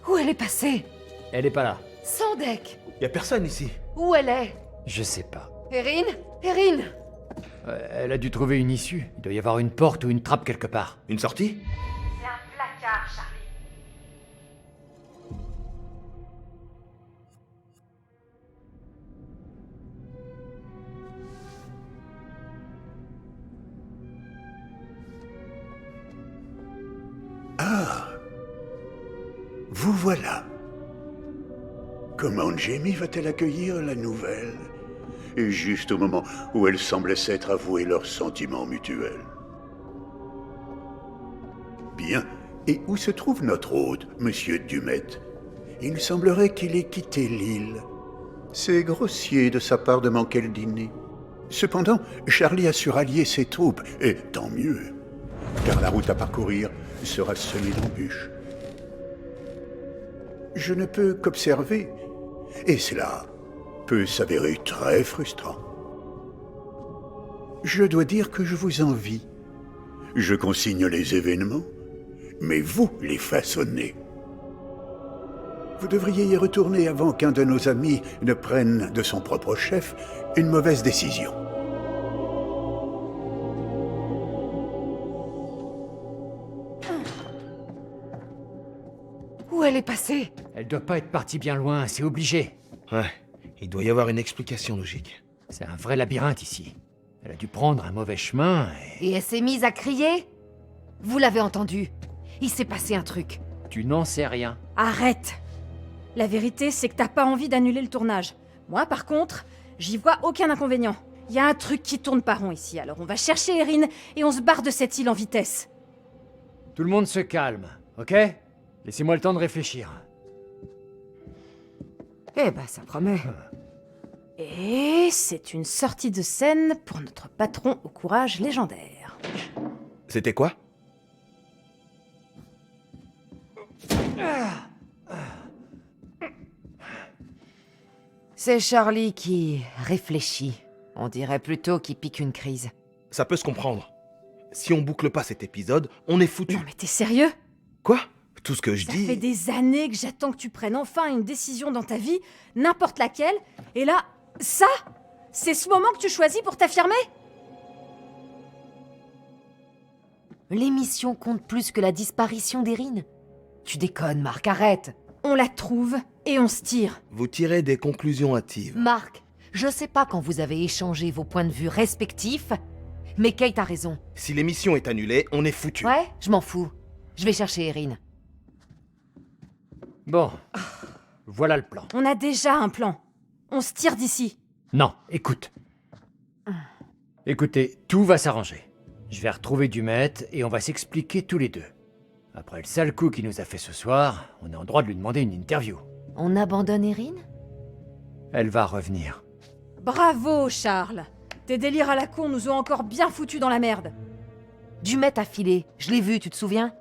Où elle est passée? Elle est pas là. Sandek! Y a personne ici. Où elle est? Je sais pas. Erin? Erin! Elle a dû trouver une issue. Il doit y avoir une porte ou une trappe quelque part. Une sortie? C'est un placard, Charlie. Vous voilà. Comment Jamie va-t-elle accueillir la nouvelle? Et juste au moment où elle semblait s'être avoué leurs sentiments mutuels. Bien. Et où se trouve notre hôte, Monsieur Dumet? Il semblerait qu'il ait quitté l'île. C'est grossier de sa part de manquer le dîner. Cependant, Charlie a su rallier ses troupes, et tant mieux. Car la route à parcourir sera semée d'embûches. Je ne peux qu'observer, et cela peut s'avérer très frustrant. Je dois dire que je vous envie. Je consigne les événements, mais vous les façonnez. Vous devriez y retourner avant qu'un de nos amis ne prenne de son propre chef une mauvaise décision. Où elle est passée? Elle doit pas être partie bien loin, c'est obligé. Ouais, il doit y avoir une explication logique. C'est un vrai labyrinthe ici. Elle a dû prendre un mauvais chemin et... Et elle s'est mise à crier? Vous l'avez entendu? Il s'est passé un truc. Tu n'en sais rien. Arrête! La vérité, c'est que t'as pas envie d'annuler le tournage. Moi, par contre, j'y vois aucun inconvénient. Y a un truc qui tourne pas rond ici, alors on va chercher Erin et on se barre de cette île en vitesse. Tout le monde se calme, ok? Laissez-moi le temps de réfléchir. Eh ben, ça promet. Et c'est une sortie de scène pour notre patron au courage légendaire. C'était quoi? C'est Charlie qui réfléchit. On dirait plutôt qu'il pique une crise. Ça peut se comprendre. Si on boucle pas cet épisode, on est foutu. Non mais t'es sérieux? Quoi? Tout ce que je Ça dis... fait des années que j'attends que tu prennes enfin une décision dans ta vie, n'importe laquelle, et là, ça, c'est ce moment que tu choisis pour t'affirmer? L'émission compte plus que la disparition d'Erin. Tu déconnes, Marc, arrête. On la trouve et on se tire. Vous tirez des conclusions hâtives. Marc, je sais pas quand vous avez échangé vos points de vue respectifs, mais Kate a raison. Si l'émission est annulée, on est foutu. Ouais, je m'en fous. Je vais chercher Erin. Bon, voilà le plan. On a déjà un plan. On se tire d'ici. Non, écoute. Écoutez, tout va s'arranger. Je vais retrouver Dumet et on va s'expliquer tous les deux. Après le sale coup qu'il nous a fait ce soir, on est en droit de lui demander une interview. On abandonne Erin? Elle va revenir. Bravo, Charles. Tes délires à la con nous ont encore bien foutus dans la merde. Dumet a filé. Je l'ai vu, tu te souviens?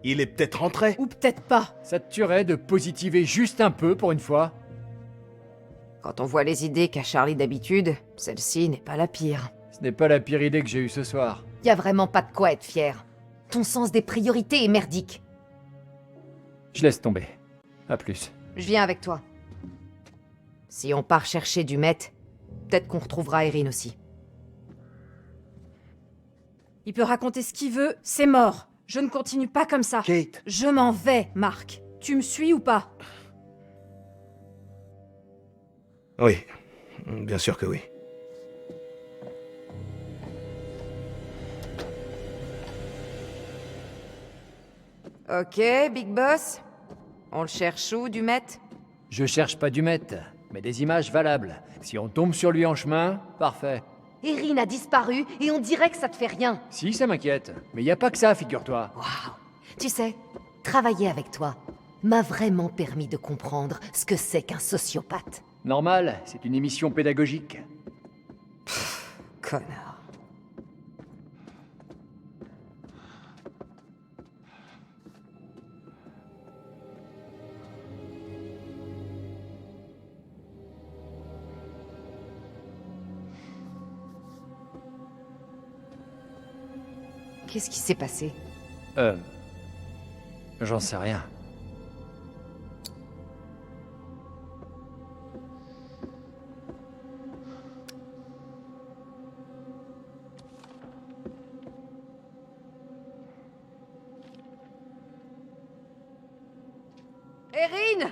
Il est peut-être rentré. Ou peut-être pas. Ça te tuerait de positiver juste un peu pour une fois? Quand on voit les idées qu'a Charlie d'habitude, celle-ci n'est pas la pire. Ce n'est pas la pire idée que j'ai eue ce soir. Y a vraiment pas de quoi être fier. Ton sens des priorités est merdique. Je laisse tomber. À plus. Je viens avec toi. Si on part chercher Dumet, peut-être qu'on retrouvera Erin aussi. Il peut raconter ce qu'il veut, c'est mort. Je ne continue pas comme ça. Kate. Je m'en vais, Marc. Tu me suis ou pas? Oui, bien sûr que oui. Ok, Big Boss. On le cherche où, Dumet? Je cherche pas Dumet, mais des images valables. Si on tombe sur lui en chemin, parfait. Erin a disparu et on dirait que ça te fait rien. Si, ça m'inquiète. Mais y a pas que ça, figure-toi. Waouh. Tu sais, travailler avec toi m'a vraiment permis de comprendre ce que c'est qu'un sociopathe. Normal, c'est une émission pédagogique. Connard. Qu'est-ce qui s'est passé? J'en sais rien. Erin!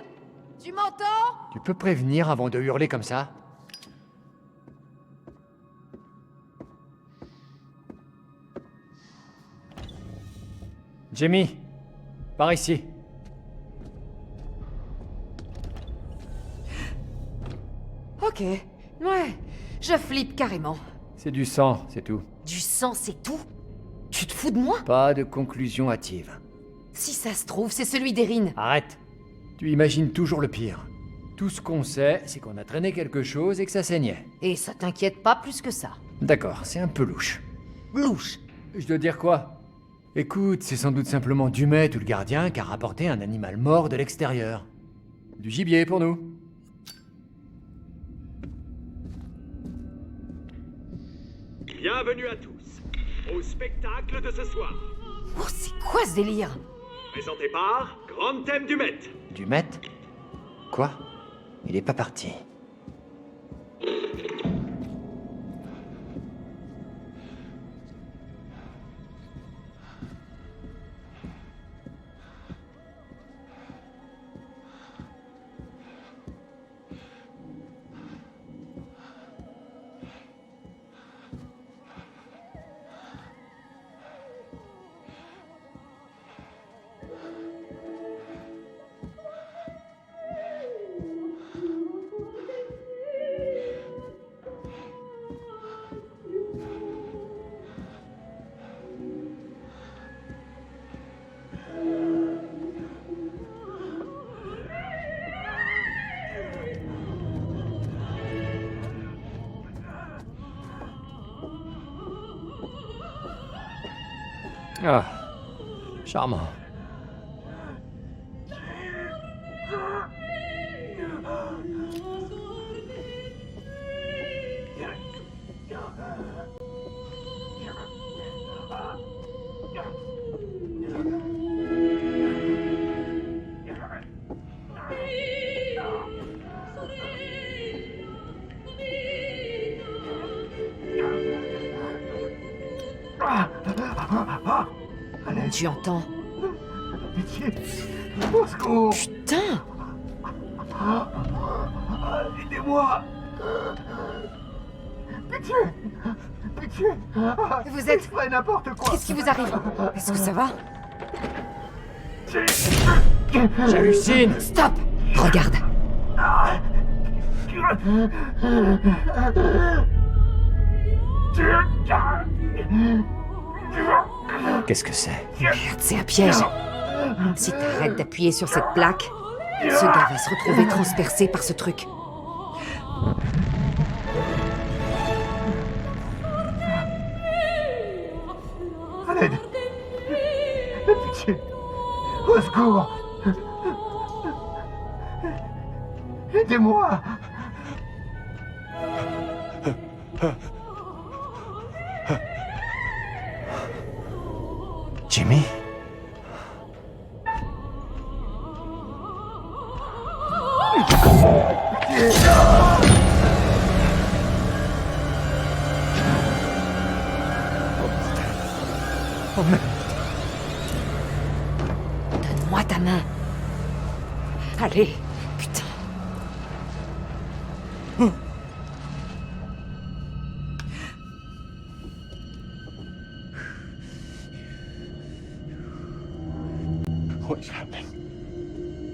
Tu m'entends? Tu peux prévenir avant de hurler comme ça? Jamie, par ici. Ok. Ouais. Je flippe carrément. C'est du sang, c'est tout. Du sang, c'est tout? Tu te fous de moi? Pas de conclusion hâtive. Si ça se trouve, c'est celui d'Erin. Arrête. Tu imagines toujours le pire. Tout ce qu'on sait, c'est qu'on a traîné quelque chose et que ça saignait. Et ça t'inquiète pas plus que ça. D'accord, c'est un peu louche. Louche. Je dois dire quoi? Écoute, c'est sans doute simplement Dumet ou le gardien qui a rapporté un animal mort de l'extérieur. Du gibier pour nous. Bienvenue à tous au spectacle de ce soir. Oh, c'est quoi ce délire? Présenté par Grand Thème Dumet. Dumet? Quoi? Il est pas parti. Ah, charmant. Tu entends? Pitié! Au secours! Putain! Aidez-moi! Pitié! Pitié! Vous êtes... Je ferai n'importe quoi! Qu'est-ce qui vous arrive? Est-ce que ça va? J'hallucine! Stop! Regarde! Qu'est-ce que c'est? Merde, c'est un piège. Si t'arrêtes d'appuyer sur cette plaque, ce gars va se retrouver transpercé par ce truc. À l'aide! Pitié! Au secours! Aidez-moi! Jimmy? Oh merde! Donne-moi ta main. Allez, putain.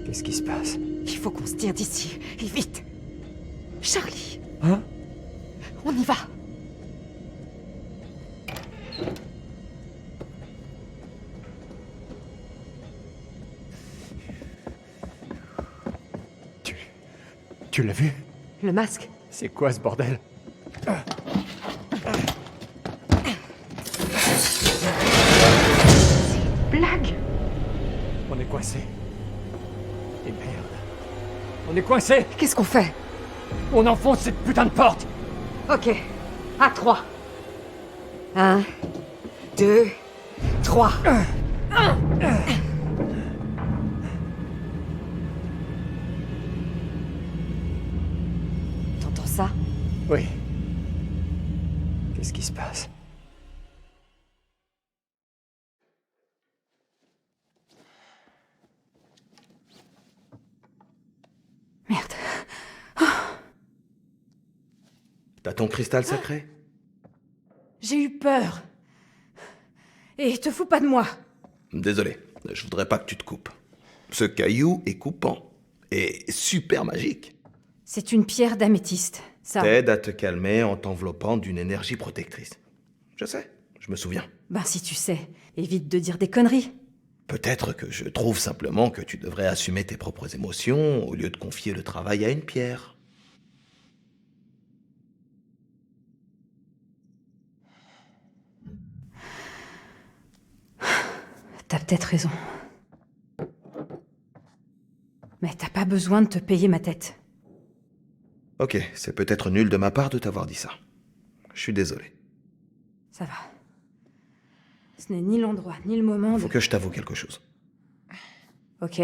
Qu'est-ce qui se passe? Il faut qu'on se tire d'ici, et vite. Charlie, Hein? on y va. Tu l'as vu? Le masque. C'est quoi ce bordel? Blague. On est coincé. Et merde. On est coincé. Qu'est-ce qu'on fait? On enfonce cette putain de porte. Ok. À 3. 1, 2, 3. T'entends ça? Oui. Qu'est-ce qui se passe? Merde. T'as ton cristal sacré? J'ai eu peur. Et te fous pas de moi. Désolé, je voudrais pas que tu te coupes. Ce caillou est coupant. Et super magique. C'est une pierre d'améthyste, ça. T'aide à te calmer en t'enveloppant d'une énergie protectrice. Je sais, je me souviens. Ben si tu sais, évite de dire des conneries. Peut-être que je trouve simplement que tu devrais assumer tes propres émotions au lieu de confier le travail à une pierre. T'as peut-être raison. Mais t'as pas besoin de te payer ma tête. Ok, c'est peut-être nul de ma part de t'avoir dit ça. Je suis désolé. Ça va. Ce n'est ni l'endroit, ni le moment de... Faut que je t'avoue quelque chose. Ok.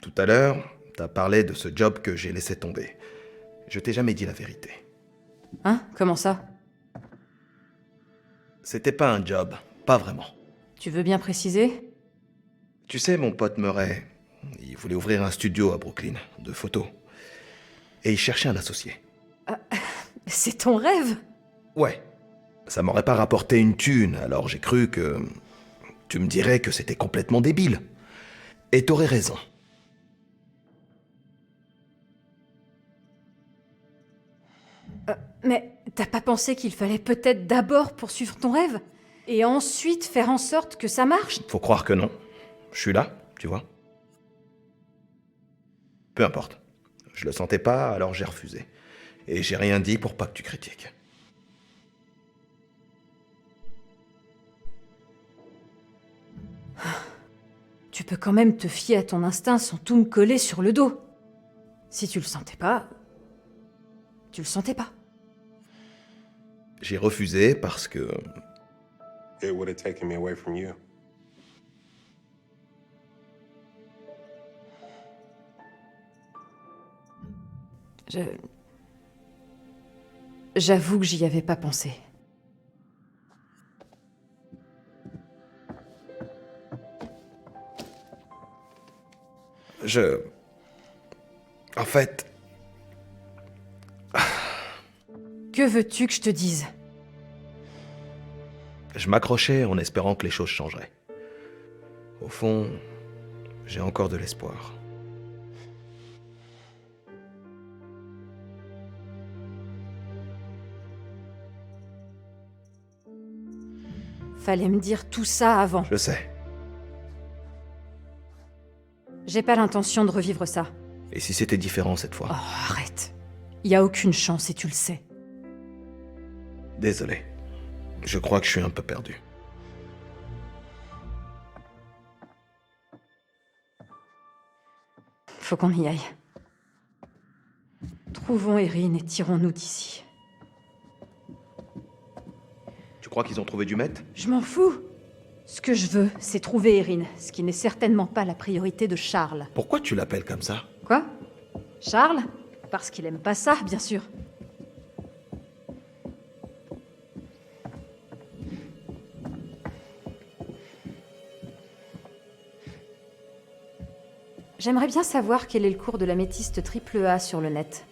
Tout à l'heure, t'as parlé de ce job que j'ai laissé tomber. Je t'ai jamais dit la vérité. Hein? Comment ça? C'était pas un job, pas vraiment. Tu veux bien préciser? Tu sais, mon pote Murray, il voulait ouvrir un studio à Brooklyn, de photos. Et il cherchait un associé. C'est ton rêve? Ouais. Ça m'aurait pas rapporté une thune, alors j'ai cru que... Tu me dirais que c'était complètement débile. Et t'aurais raison. Mais t'as pas pensé qu'il fallait peut-être d'abord poursuivre ton rêve? Et ensuite faire en sorte que ça marche? Faut croire que non. Je suis là, tu vois. Peu importe. Je le sentais pas, alors j'ai refusé. Et j'ai rien dit pour pas que tu critiques. Tu peux quand même te fier à ton instinct sans tout me coller sur le dos. Si tu le sentais pas... Tu le sentais pas. J'ai refusé parce que... It would have taken me away from you. J'avoue que j'y avais pas pensé. En fait, Que veux-tu que je te dise? je m'accrochais en espérant que les choses changeraient. Au fond, j'ai encore de l'espoir. Fallait me dire tout ça avant. Je sais. J'ai pas l'intention de revivre ça. Et si c'était différent cette fois? Oh, arrête. Y a aucune chance et tu le sais. Désolé. Je crois que je suis un peu perdu. Faut qu'on y aille. Trouvons Erin et tirons-nous d'ici. Tu crois qu'ils ont trouvé du meth? Je m'en fous. Ce que je veux, c'est trouver Erin, ce qui n'est certainement pas la priorité de Charles. Pourquoi tu l'appelles comme ça? Quoi? Charles? Parce qu'il aime pas ça, bien sûr. J'aimerais bien savoir quel est le cours de l'améthyste AAA sur le net.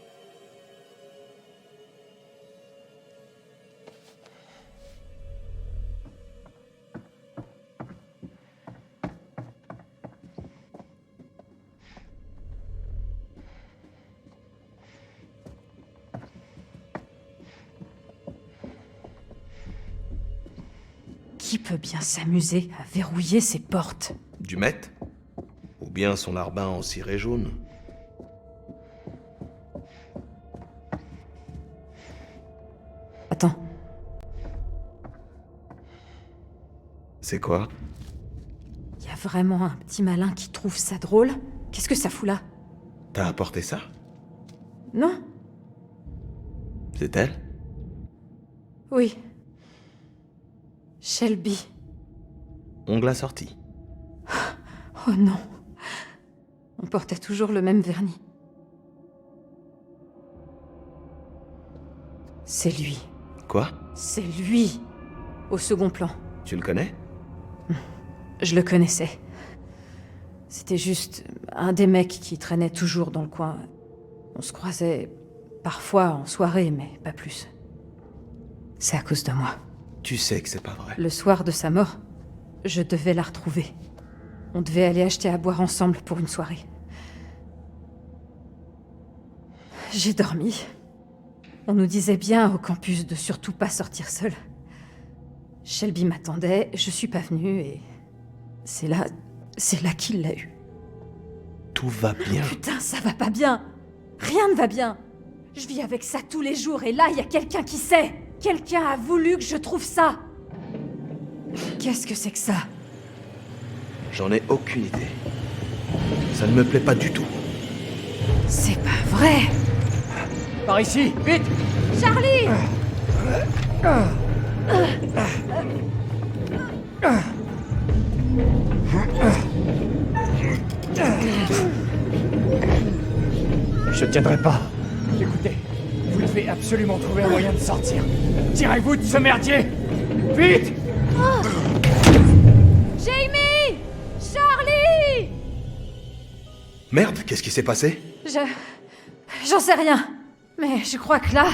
Qui peut bien s'amuser à verrouiller ses portes? Du meth? Ou bien son larbin en ciré jaune? Attends, C'est quoi? y a vraiment un petit malin qui trouve ça drôle? Qu'est-ce que ça fout là? T'as apporté ça? Non? C'est elle? Oui. Shelby. Ongle assorti. Oh non. On portait toujours le même vernis. C'est lui. Quoi? C'est lui. Au second plan. Tu le connais? Je le connaissais. C'était juste un des mecs qui traînait toujours dans le coin. On se croisait parfois en soirée, mais pas plus. C'est à cause de moi. Tu sais que c'est pas vrai. Le soir de sa mort, je devais la retrouver. On devait aller acheter à boire ensemble pour une soirée. J'ai dormi. On nous disait bien au campus de surtout pas sortir seul. Shelby m'attendait, je suis pas venue et... C'est là qu'il l'a eu. Tout va bien. Putain, ça va pas bien. Rien ne va bien. Je vis avec ça tous les jours et là, il y a quelqu'un qui sait. Quelqu'un a voulu que je trouve ça. Qu'est-ce que c'est que ça? J'en ai aucune idée. Ça ne me plaît pas du tout. C'est pas vrai. Par ici, vite! Charlie! Je tiendrai pas. Écoutez, vous devez absolument trouver un moyen de sortir. Tirez-vous de ce merdier! Vite! Jamie! Charlie! Merde, qu'est-ce qui s'est passé? J'en sais rien. Mais je crois que là,